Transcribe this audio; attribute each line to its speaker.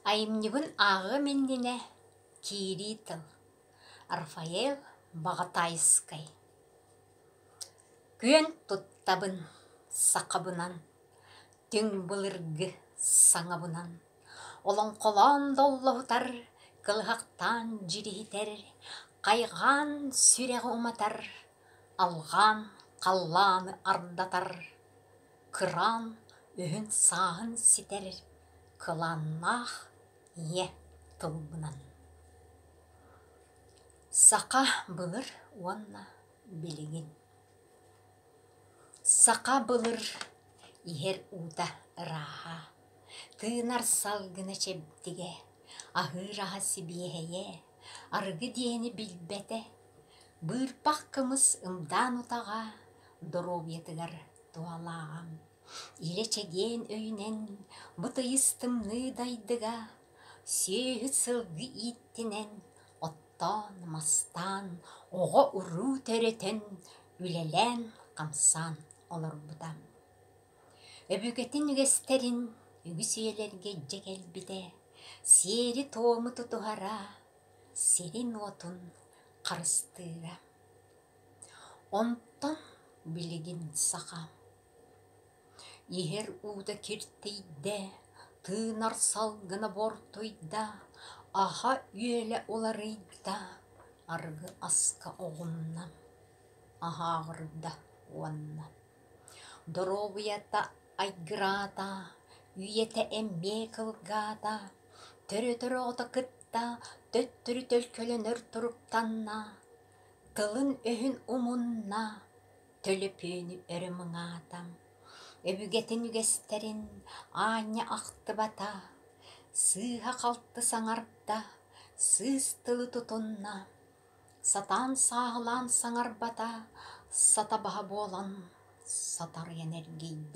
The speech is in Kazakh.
Speaker 1: Айымнигун ағы меннене Киритл, Рафаэл Багатайскай. Күн туттабын сақабынан, түң былырғы саңабынан, олон қолан доллахутар, кылғақтан жирихитер, қайған сүрегі уматар, алған қалланы ардатар, кыран үхін сағын ситер, кыланнах е тылбынан. Сақа былыр уанна билигин. Сақа былыр ихер ута раха, тыынар салгына чебдиге, ахыраха сибиехее, аргы диэни билбете, бырпақ кымыс ымдан утаға, доробьетыгар туалағам. Илечеген өйнен, бытыйыстымны дайдыга, сүйі сылгы иттінен, оттан, мастан, оға уру төретін, үлелен қамсан олар бұдам. Өбігетін үгестерін, үгісиелерге жекел біде, сері тоомы тұтуғара, серин отын қарыстыра. Онтан білігін сақа. Ихер ууда киртейде, тыынар салгына бортойда, аха үйелі оларыйда, арғы аска оғынна, аха ағырда уанна. Доробията айгырата, үйете эмме кылгата, төрі-төрі ота кытта, төттірі төлкөлөнөр туруптанна, тылын өхін умунна, төлөпүйіні өрі мыңатам. Өбігетін үгестерін аня ақтыбата, сыға қалтты саңарда, сыз тылы тұтынна, сатан сағылан саңарбата, сата баға болан, сатар энергийде.